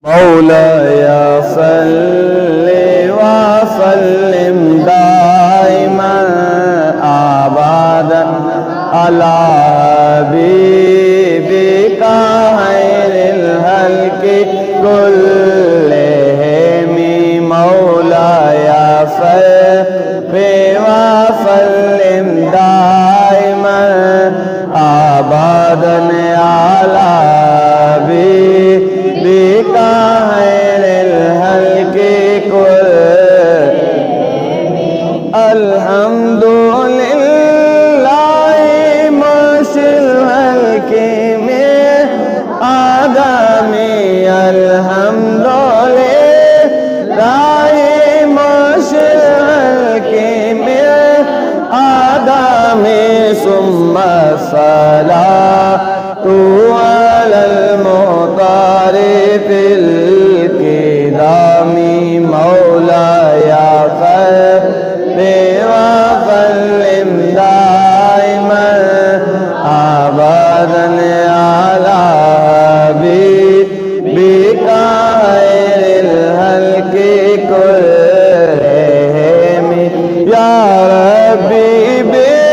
मौलाया सल्ले व सल्लिम दाइमन आबादन अला हबीबिका खैरिल हल्क़ि कुल्लिहिम। मौलाया सल्ले व सल्लिम दाइमन आबादन अला हबीबिका खैरिल हल्क़ि कुल्लिहिम। अल्हम्दुलिल्लाहि मुर्शिल हल्क़ि में आदमी। अल्हम्दुलिल्लाहि मुर्शिल हल्क़ि में आदमी। सुम्मा सलातु अलल मुख्तारि फिल क़िदामी। मौलाया सल्ले व सल्लिम दाइमन अबदन अला हबीबिका खैरिल हल्क़ि कुल्लिहिम। या रब्बी बिल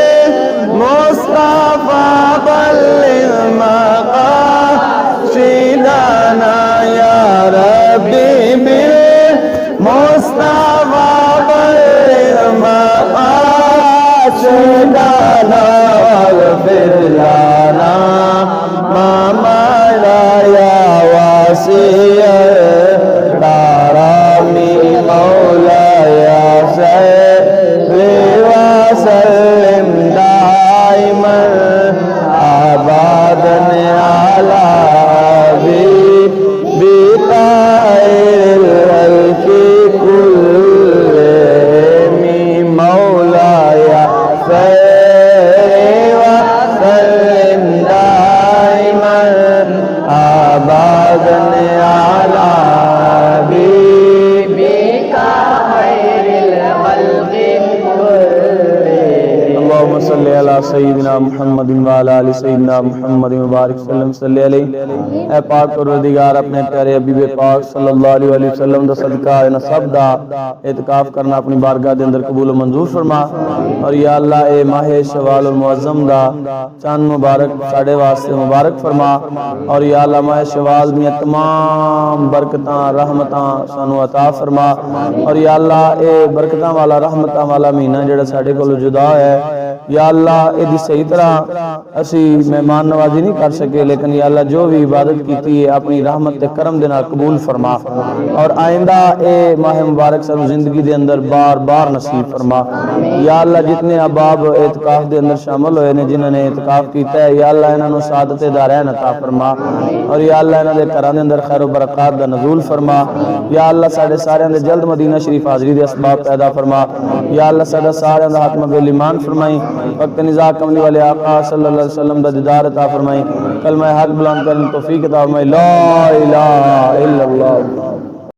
मुस्तफ़ा बल्लिग़ मक़ासिदना। या रब्बी बिल मुस्तफ़ा बल्लिग़ मक़ासिदना वग़फ़िर लना मा मज़ा या वासिअल करामी। मौलाया सल्ले व सल्लिम दाइमन अबदन अला हबीबिका खैरिल हल्क़ि कुल्लिहिम। मौलाया सल्ले व सल्लिम दाइमन अबदन अला हबीबिका खैरिल हल्क़ि कुल्लिहिम। अल्लाहुम्मा सल्लि अला सय्यिदिना मुहम्मदिन व अला आलि सय्यिदिना मुहम्मदिन व बारिक सल्लि अलैहि। ऐ पाक परवरदिगार अपने प्यारे हबीब पाक सल्लल्लाहु अलैहि वसल्लम दा सदका नसब दा इत्काफ करना अपनी बारगाह दे अंदर कबूल मंजूर फरमा। और या अल्लाह ए माहे शवाल मुअज़्ज़म दा चंद मुबारक साडे वास्ते मुबारक फरमा। और या अल्लाह माहे शवाल दी तमाम बरकतां रहमतां सानू अता फरमा। और या अल्लाह ए बरकतां वाला रहमतां वाला महीना जेड़ा साडे कोल जुदा है, या अल्लाह इहदी सही तरह असी मेहमान नवाजी नहीं कर सके, लेकिन या अल्लाह जो भी इबादत की है अपनी रहमत ते करम दे नाल कबूल फरमा। और आइंदा ए माह मुबारक सानू जिंदगी दे अंदर बार बार नसीब फरमा। या अल्लाह जितने अहबाब एतकाफ दे अंदर शामिल होए ने, जिन्होंने एतकाफ कीता है, या अल्लाह इन्हां नू सादत दारैन अता फरमा। और या अल्लाह इन्हां दे घरां दे अंदर खैर व बरकत दा नज़ूल फरमा। या अल्लाह साडे सारियां दे जल्द मदीना शरीफ हाज़री दे असबाब पैदा फरमा। या अल्लाह साडा सारियां दा हातमा बिल ईमान फरमाई। वक्त निज़ा कमली वाले आका सल्लल्लाहु अलैहि वसल्लम दा दीदार अता फरमाई। कलमा हक बुलंद करने तौफीक अता फरमाई। ला इलाहा इल्लल्लाह।